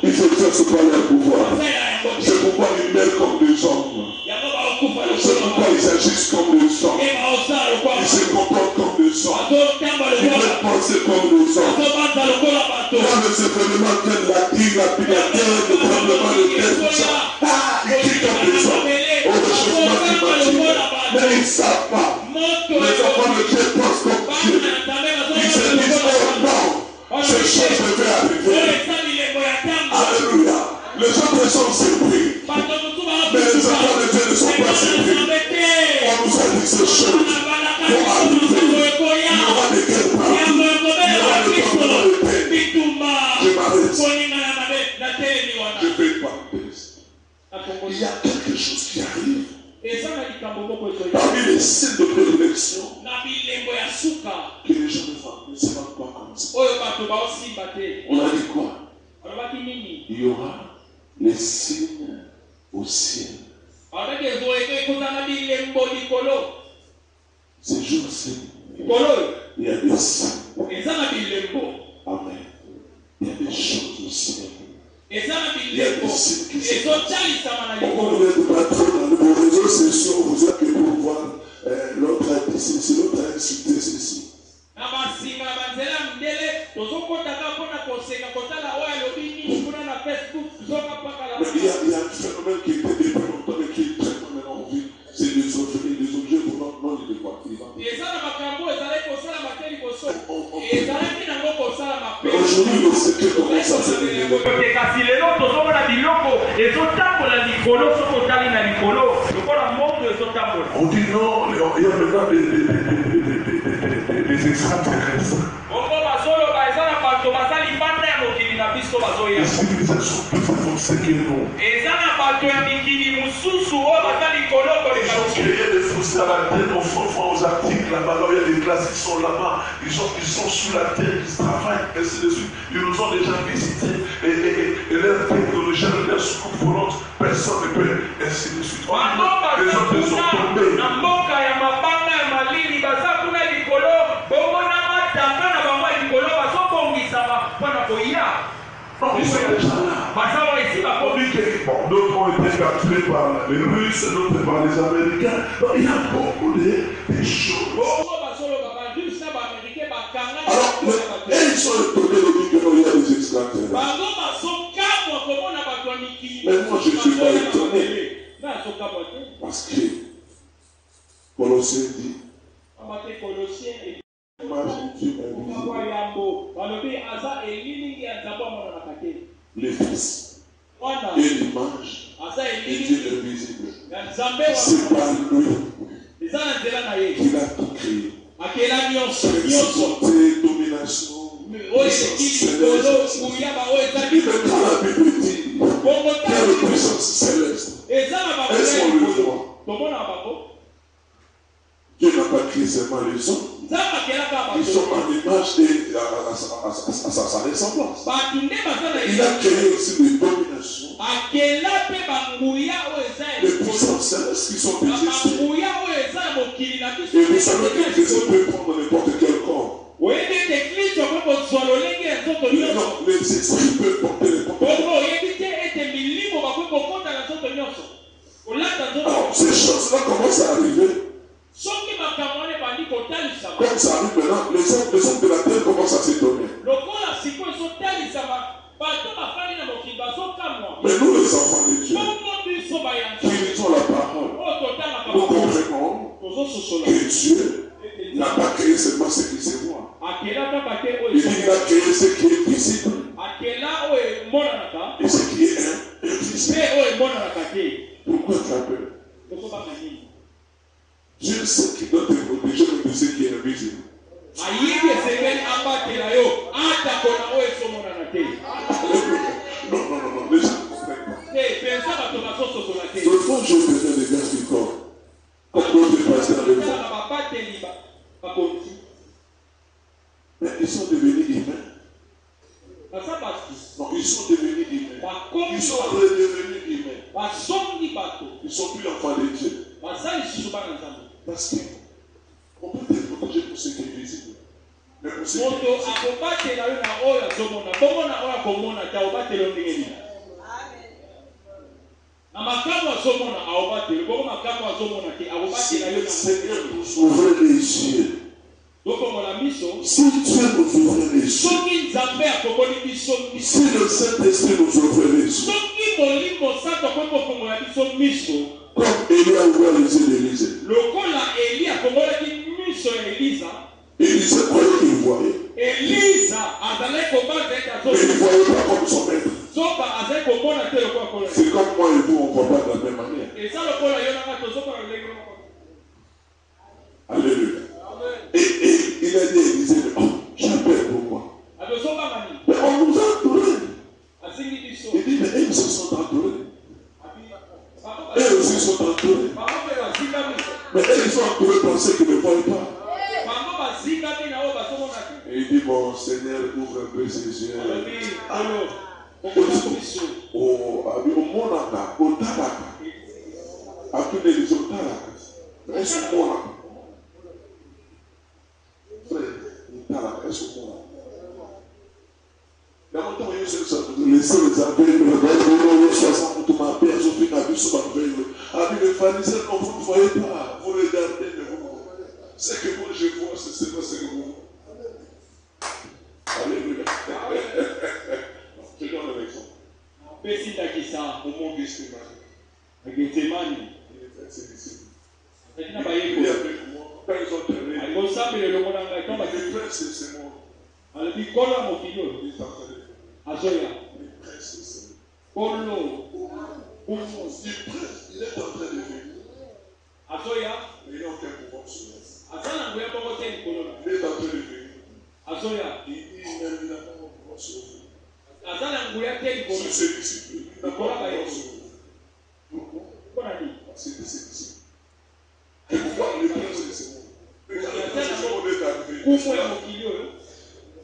Ils exercent pas leur pouvoir. C'est pourquoi ils meurent comme des hommes. C'est pourquoi ils agissent comme des hommes. Ils se comportent comme des hommes. Ils peuvent penser comme des hommes. Quand les événements viennent, la terre, le tremblement de terre, tout ça, ils crient comme des hommes. Au réchauffement climatique. Mais ils ne savent pas. Les enfants de Dieu pensent comme Dieu. Ils se disent, oh non, ces choses devaient arriver. Alléluia. Les autres sont surpris. Mais les enfants de Dieu ne sont pas surpris. On nous a dit ces choses vont arriver. Il y aura des guerres partout. Il y aura des tremblements de terre. Je m'arrête. Je fais une parenthèse. Il y a quelque chose qui arrive. Parmi les signes de prédilection que les gens ne savent pas comme ça. On a dit quoi? Il y aura les signes au ciel. Ces jours-ci, il y a des signes. Amen. Il y a des choses au ciel. Il y a des signes qui se passent. Pourquoi vous n'êtes pas trop dans vos réseaux sociaux, vous êtes que pour voir l'autre a dit ceci, l'autre a insulté ceci. Il y a un phénomène qui était depuis longtemps et qui est très maintenant en vie. C'est des objets pour notre monde et de quoi il va. Aujourd'hui, le secret commence à se révéler. On dit non, il y a maintenant des extraterrestres. Les civilisations plus avancées que nous. Ils ont créé des fossés à la terre, aux articles là-bas, il y a des glaces qui sont là-bas, ils sont sous la terre, ils travaillent, ainsi de suite. Ils nous ont déjà visités, et leur technologie, leur soucoupe volante, personne ne peut, ainsi de suite. Les autres sont tombés. Non, ils sont déjà là. On dit que d'autres ont été capturés par les Russes, d'autres par les Américains. Donc il y a beaucoup de choses. Alors, ils sont étonnés de dire qu'il y a des extraterrestres. Mais moi, je ne suis pas étonné. Parce que Colossiens dit les fils et l'image et Dieu invisible. C'est par lui qu'il a tout créé. Principauté, domination, puissance céleste. Il même dans la Bible dit qu'il y a une puissance céleste. Est-ce qu'on le voit? Dieu n'a pas créé seulement les hommes. Ils sont en image et à sa ressemblance. Il a créé aussi des dominations, des puissances célestes qui sont des esprits. Et vous savez que Jésus peut prendre n'importe quel corps. Non, les esprits peuvent porter n'importe quel corps. Alors, ces choses-là commencent à arriver. Comme ça arrive maintenant, les hommes de la terre commencent à s'étonner. Mais nous, les enfants de Dieu, qui lisons la parole, nous comprenons que Dieu n'a pas créé seulement ce qui se voit. Il a créé ce qui est visible et ce qui est invisible. Pourquoi tu as peur? Dieu sait qu'il doit te protéger de ce qui est invisible. Non, les gens ne comprennent pas. L'autre fois, j'ai besoin des gars du corps. Comme d'autres pasteurs avec moi. Mais ils sont devenus humains. Non, ils sont devenus humains. Ils sont redevenus humains. Ils sont plus enfants de Dieu. Parce qu'on peut te protéger pour ce qui est visible. Mais pour ce moto akobatela yo na oyo azomona bongo na oyo akomona te akobatela yo ndenge nini na makambo azomona akobatela bongo makambo azomona te akobatela yo na Seigneur nous ouvre les yeux. tokongola miso Si Dieu nous ouvre les yeux, soki nzambe akokoli biso si le Saint-Esprit nous ouvre les yeux, soki molimo santo akoki kokongola biso miso comme Élie a ouvert les yeux d'Élisée, lokola eli akongolaki miso ya eliza Élisée croyait qu'il voyait, eliza azalaki kobanga ete mais il ne voyait pas comme son maître. zoba azali komona te lokola kola C'est comme moi et vous, on ne voit pas de la même manière. eza lokola yo nanga tozomona lolenge moko Alléluia. Et il a dit à Élisée, oh, j'ai peur pour moi. azozobanga nini Mais on nous a entourés. azingi biso Il dit, mais ils se sont entourés. Eux aussi sont entourés. bango mpe bazingami Mais eux, ils sont entourés par ceux qui ne voient pas. bango bazingami na oyo bazomona te Et il dit, bon Seigneur, ouvre un peu ses yeux. alobi oyo okola biso Au monaka, au talaka. À tous les gens, talaka. Est-ce que monaka? Frère, talaka, est-ce que monaka? Dans mon temps, laissez les aveugles, les 60 pour ma père, je fais la vie sur ma veille. Avec les pharisiens, non, vous ne voyez pas. Vous regardez, mais vous. Ce que moi je vois, c'est pas ce que vous. Alléluia. Je donne un exemple. pesi ndakisa Au monde d'Estimani, agetsemani il est fait ses disciples. azalaki na Il est bayekoli avec moi. Quand ils ont terminé, akosambela elongo na ngai to le prince de ce monde, alobi kolo ya mokili oyo il est en train de faire. azoya Le prince de ce monde. kolo Le prince, il est en train de venir. azoya Mais il n'a aucun pouvoir sur nous. aza na nguya moko te likolo na Il est en train de venir. azoya Il dit même, il n'a pas de pouvoir sur vous. aza na nguya te likolo Sur ses disciples, il n'a pas de pouvoir sur vous. Pourquoi? mpona nini C'est de ses disciples. Et pourquoi le prince de ce monde? Mais quand le prince de ce monde est arrivé, kumu ya mokili oyo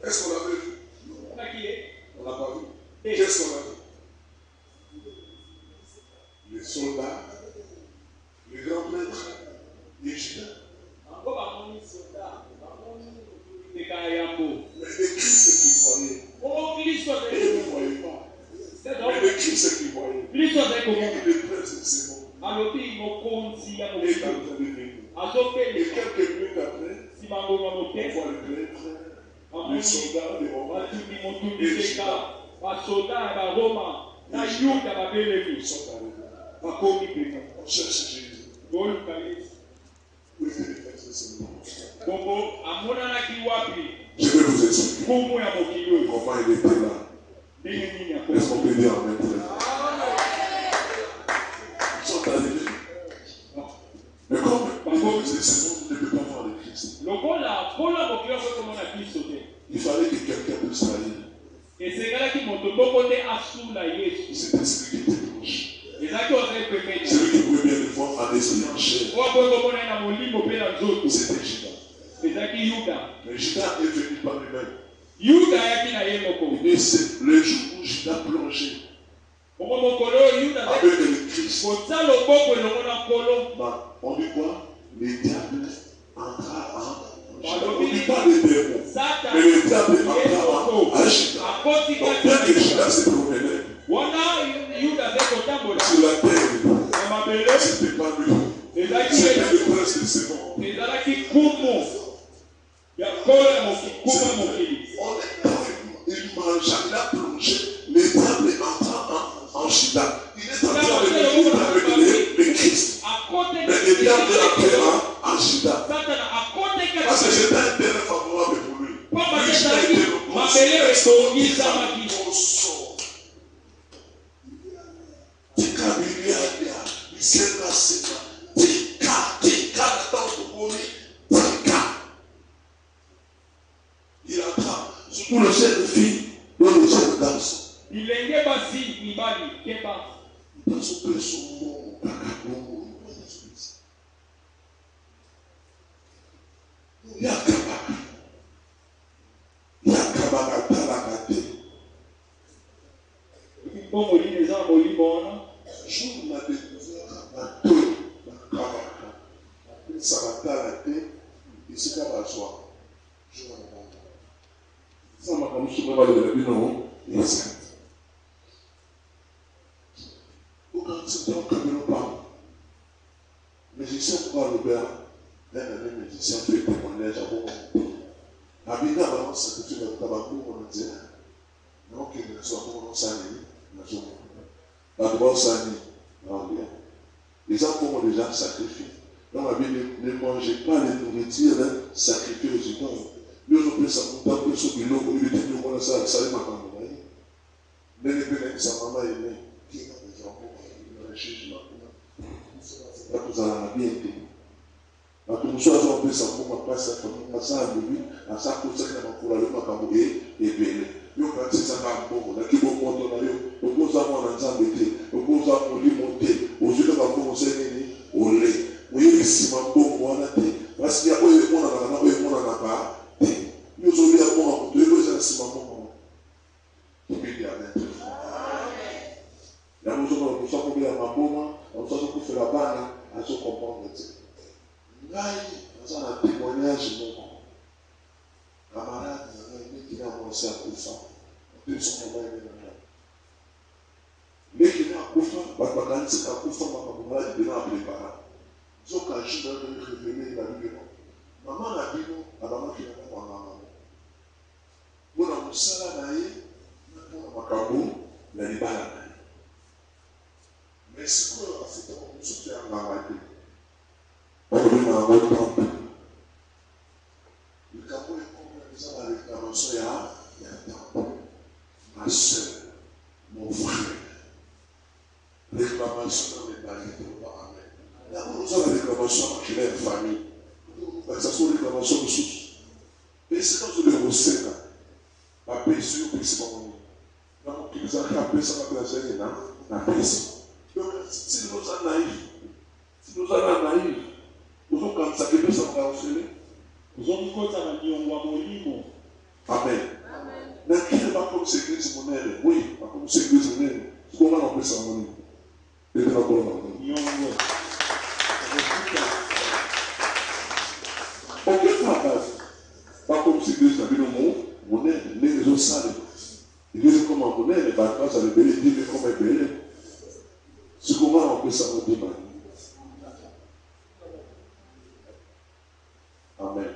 est-ce qu'on l'avait vu? onaki ye On n'a pas vu. Qu'est-ce qu'on a vu? Les soldats, les grands prêtres, les judas. bango bamoni soda bamoni miteka ya yambo Mais les Christ qui voyaient, bongo kristo et azali ils ne voyaient pas. Mais les Christ qui voyaient, kristo azali komona le prince de ce monde alobi mokonzi ya est mokili en train de venir. Et azopeleka quelques minutes après, nsima ngonga on moke voit le prêtre, les bamoni soldats, les romains, batundi motundiseka basoda ya baroma na yuda babelemi ils sont arrivés. bakomi pena On cherche Jésus. boluka yesu Où était le prince de ce monde? bongo amonanaki wapi Je vais vous expliquer kumu ya mokili oyo comment il était là. ndenge nini Est-ce qu'on akoma peut dire en même temps? Ils sont arrivés. Mais comme le prince de ce monde ne peut pas voir le Christ, lokola mpona mokili oyo komona kristo te il fallait que quelqu'un puisse trahir. esengelaki moto moko te asula yesu C'était celui qui était proche. ezalaki ozali pembeni Celui qui pouvait bien le voir en esprit en chair. oyo akoki komona ye na molimo mpe na nzoto C'était Judas. ezalaki yuda Mais Judas est venu par lui-même. yuda ayaki na ye moko Et c'est le jour où Judas plongeait bongo mokolo oyo yuda azali avec le Christ. kotia loboko elongo na nkolo Bah, on dit quoi? Le diable entra en Judas. On ne dit pas le démon. Mais le diable entra en Judas. akoti Donc, bien que kati Judas se promenait wana yuda azali kotambola sur la terre, na mabele c'était pas lui. ezalaki C'était ye le prince de ce monde. ezalaki kumu ya nkolo ya kumu ya mokili Il mangea, il a plongé. Le diable entra en Judas. Il est en train de vivre avec le Christ. Mais le diable est entré en Judas. satana akoteki Parce que c'était un terrain favorable pour lui. pamba Lui, te Judas ezalaki était le mabele etongizamaki consort. Tika biliadia, isena sena, tika, dans le monde, tika. Il entra, surtout le jeune fille et le jeune garçon. bilenge basi mibali keba Dans son père, son mot, kakabongo, yakabaka talaka te. mpo molimo eza na molimo wana Jour na découvert bato bakabaka apesa batala te esika bazwa jour na banda Ça m'a comme je ne pas le dire non. Yes. Quand c'est un caméra pas. Musicien pour le père, un musicien fait témoignage à bon. Abina balance que tu as tabac pour le dire. Donc il ne soit pas dans sa vie. La droite sa vie. Les enfants ont déjà sacrifié. Dans la Bible, ne mangez pas les nourritures sacrifiées aux idoles. Nous avons ça pour taper sur le lot, il dit nous on a ça, ça m'a pas montré. Mais les pénètres, ça m'a aimé. Qui a des enfants, il a un jugement. Là, vous allez bien aider. Quand nous sommes en plus, ça m'a pas ça, comme ça, à lui, à ça, pour ça, qu'il m'a couru, le macabou et bien. Nous, quand c'est ça, on a qui vont monter dans l'eau, on pose à mon ensemble, on pose à mon lit monter, aux yeux de ma pomotion, au lait. Oui, si ma bombe, on a dit, parce qu'il y a eu mon pas. Nous sommes bien pour deux ans, si ma bombe. Il y a nous sommes bien à ma bombe, on s'en fout faire la banne, à se comprendre. Là, on a un témoignage, mon camarade, qui a avancé à tout ça. Deux sont vraiment aimés. Mais qui n'a pas fait, parce que quand c'est un il a préparé. Ils ont caché dans le révélé la Bible. Maman a dit non, à maman qui n'a pas maman. Vous avez un salarié, vous avez un macabou, la libala. Mais ce qu'on a fait, on se fait en arrêté. On lui a un autre temple. Le capot est comme la réclamation, il y a un temple. Ma soeur, mon frère, réclamation dans les barrières de l'Amen. D'abord, nous avons la réclamation qui est une famille. Ça soit une réclamation de source. Et c'est quand vous devez aussi, la paix sur le pays, donc, ils ont appelé ça la personne, la paix. Donc, si nous sommes naïfs, nous avons comme ça, que ça va offrir. Nous avons comme ça, Amen. Mais qui n'est pas comme cette église monnaie? Oui, pas comme cette église monnaie. Comment on appelle ça monnaie? Et de la bonne monnaie. Ok, pas comme cette église monnaie, les réseaux salés. L'église comme en monnaie, les vacances, les bébés, les bébés comme les bébés. C'est comment on appelle ça monnaie? Amen.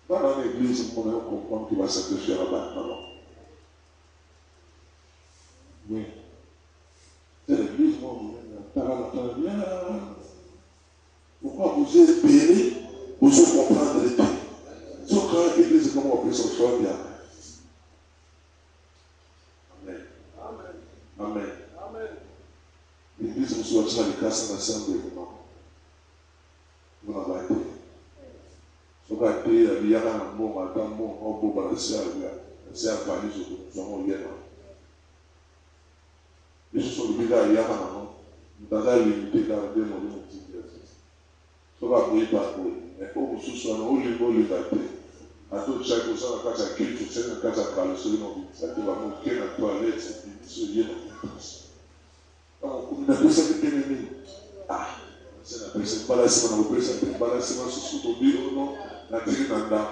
Dans l'église, on comprend qu'il va sacrifier là-bas. Oui. C'est l'église, pourquoi vous êtes béni? Vous allez comprendre les pays. Sauf quand l'église, comment on peut s'en faire bien. Amen. Amen. L'église, vous soyez sur les classes en assemblée. Vous n'avez pas été. So that day, the young man more, I more, or go by the self values of some yellow. This is what we got a young man, that I will take out them on the years. So that way back way, and almost so only that day. I told Chai was on a catch a kid to send a catch a car, so you know, that they were not getting a toilet, so yellow. Oh, the person came in. Ah, c'est la personne balancement, la personne balancement sur ce que non. La Trinanda,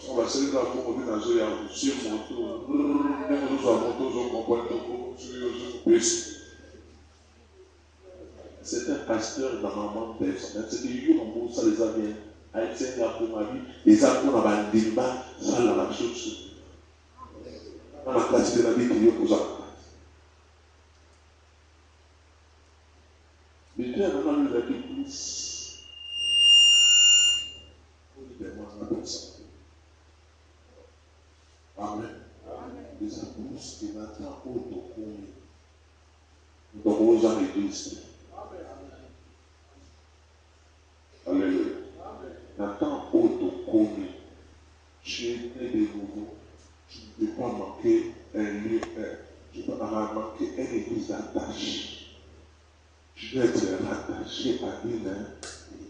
on va se dire pour nous dans zoya sur moto, nous avons moto, nous comprenons sur c'est un pasteur dans ma maman personnelle, c'est que you en ça les amis, haïtiens là pour ma vie, les apôtres dans un débat, ça la même chose. Dans la classe de la vie qui est posée. Mais Dieu a donné la plus. Amen. Les apôtres qui n'attendent pas nous avons aux gens l'église. Alléluia. N'attends pas de commis. Tu es né de nouveau. Tu ne peux pas manquer un lieu. Tu ne peux pas manquer une église d'attache. Tu dois être rattaché à une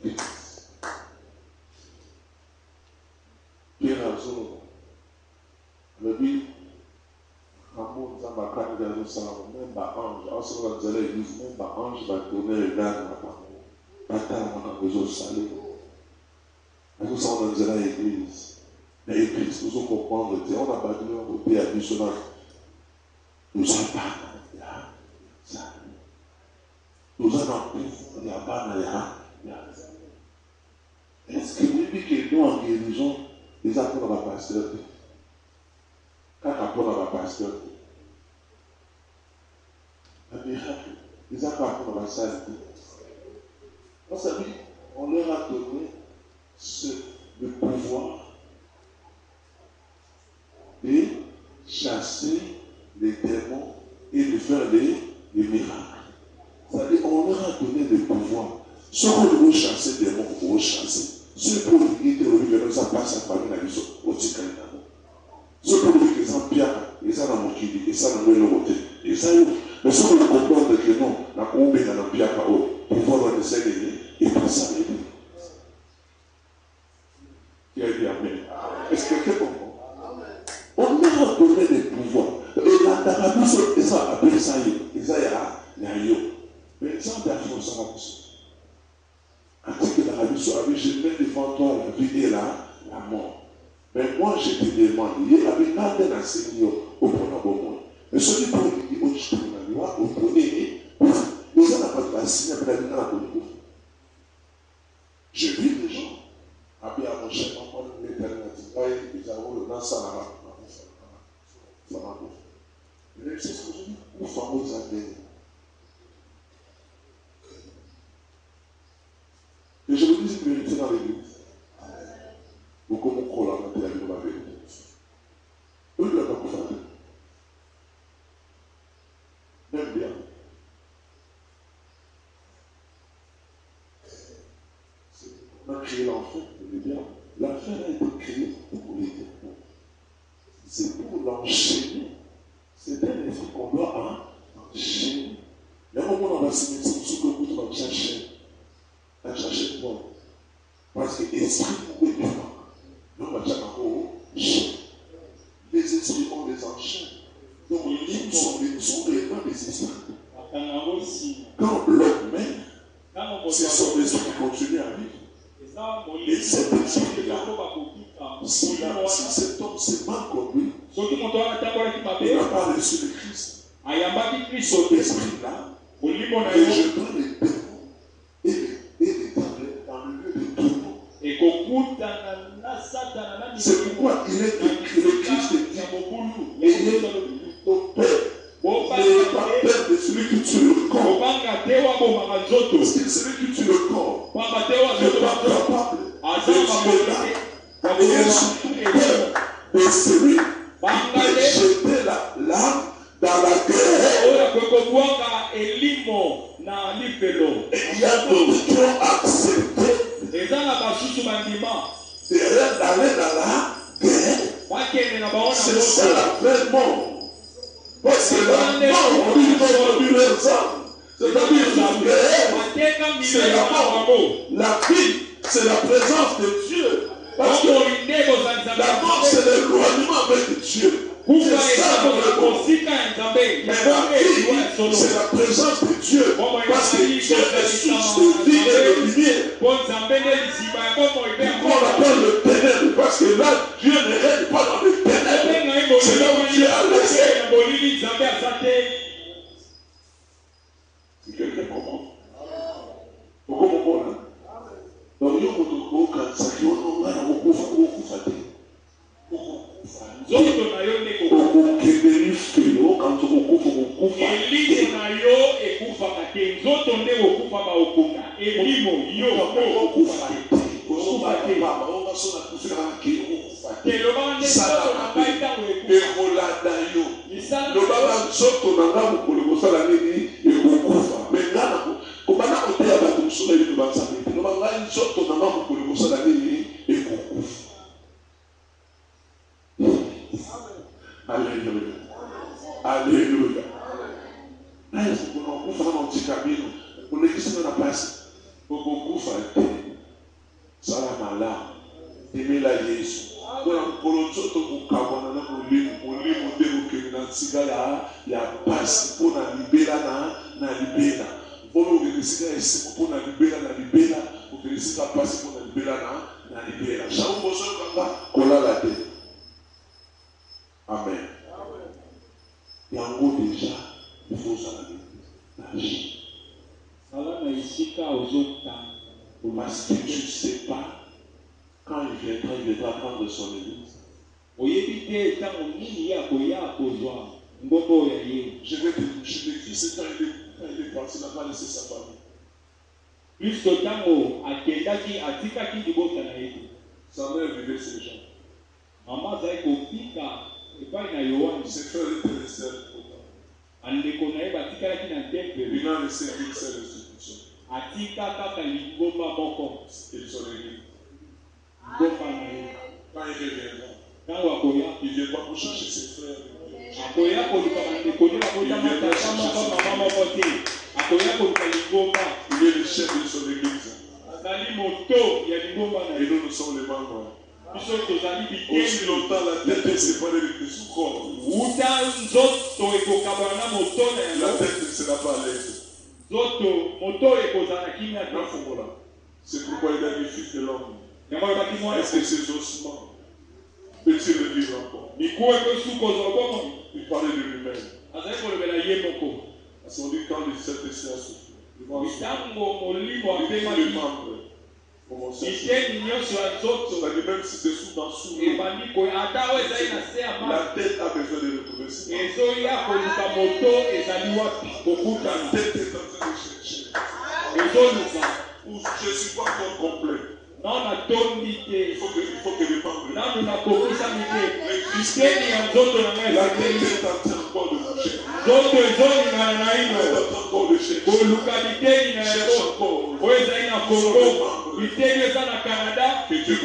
église. Quelle raison? Le but, amour, ça va quand même même par ange, en ce moment vous allez l'église, même par ange va donner le gars dans la parole. Pas tant on a besoin de salut. À tout ça, on a l'église. Mais Christ, nous allons comprendre, on a battu un côté additionnel. Nous avons pas. Nous avons est-ce que lui dit que nous en guérison, ils apprennent à la pasteur? Quand on apprend à la pasteur, un miracle, ils apprennent à la saleté. Vous savez, on leur a donné le pouvoir de chasser les démons et de faire les miracles. C'est-à-dire, on leur a donné le pouvoir. Ce qu'on veut chasser des démons, on veut chasser. Ce pour lui qui est ça passe à famille la maison, au Tika. Ce pour lui qui est en pierre, et ça dans mon kili, et ça dans le côté. Et ça, mais ce qu'on veut comprendre que non, la courbe est dans le pierre, pour pouvoir le s'aider, et pas ça l'aider. Qui a dit Amen. Est-ce que quelqu'un comprend? On leur a donné des pouvoirs. Et la Darabie, ça appelle ça, et ça, il y a yo. Mais ça, on a fait ça, Article d'Arabie Saoudite, je mets devant toi la vie et la mort. Mais moi, je te demande, il y a un peu d'enseignant au point. Mais celui qui dit, on dit, au point, nous n'avons pas de vaccin, après la vie, je vis des gens. Après, à mon chef, on parle de l'éternité, ils ont le dans ça là-bas. Mais c'est ce que je dis, où fameux années. Et je vous dis une vérité dans l'église. Beaucoup de gens ont été dans la vérité. Eux ne l'ont pas fait. Même bien. On a créé l'enfer pour les biens. L'enfer a été créé pour les démons. C'est pour l'enchaîner. C'est un effet qu'on doit enchaîner. Il y a un moment dans la cimetière, sous le coup de la chaîne. La chercher moi. Parce que l'esprit est vivant. Donc, on va dire encore, les esprits ont des enchaînes. Donc, les livres sont réellement des esprits. Quand l'homme meurt, c'est son esprit qui continue à vivre. Et cet esprit-là, si cet homme s'est mal conduit, il n'a pas reçu le Christ. Son esprit-là, et je prends les démons c'est pourquoi il est écrit, le Christ dit, ayez ton Père, n'ayez pas peur de celui qui tue le corps. Parce que celui qui tue le corps n'est pas capable de tuer l'âme. Ayez surtout peur de celui qui peut jeter l'âme dans la guerre. Il y a d'autres qui ont accepté d'aller dans la guerre. C'est ça la vraie mort. Parce que la mort, on lui donne leurs âmes. C'est-à-dire la guerre, c'est la mort. La vie, c'est la présence de Dieu. Parce que la mort, c'est l'éloignement avec Dieu. C'est ça le mort. Mais la vie, c'est la présence de Dieu. Parce que Dieu est source de vie et de lumière. Pourquoi on appelle le ténèbre? Parce que là, Dieu ne règne pas dans le ténèbre. C'est là où Dieu a laissé. Si quelqu'un comprend. Pourquoi on comprend là? Donc, il y a beaucoup de gens qui ont beaucoup de Alléluia. Alléluia. On est qui dans la place. Beaucoup fâté. Ça la malade. Aimer la Jésus. Quand on se trouve au Cameroun, on lit que dans Sigala, il y a passe pour la libéra, na libéra. Volo que Sigala est pour la libéra, félicite passer pour le belana na libéra. Chaque bosso kanga kola la tête. Amen. Yango déjà il faut ça parce que tu ne sais pas quand il viendra prendre son église. Je vais te dire, c'est quand il est parti, il n'a pas laissé sa famille. Sa mère vivait ces gens. Ses frères étaient restés il n'a laissé qu'une seule institution. Ils sont réunis. Quand il reviendra, il ne vient pas pour chercher ses frères. Il est le chef de son église. Et nous sommes les membres. Aussi longtemps la tête est séparée de son corps. La tête ne sera pas à l'aise. C'est pourquoi il a dit fils de l'homme. Est-ce que ces ossements peut-il le vivre encore? Il parlait de lui-même. Parce qu'on dit quand le Saint-Esprit a soufflé, les membres commencent à souffler. C'est-à-dire même si c'est sous dans sous, la tête a besoin de retrouver ses membres. La tête est en train de chercher. Je ne suis pas encore complet. Il faut que les membres. La tête est en train encore de bouger. Elle est encore de chercher. Cherche encore. Que Dieu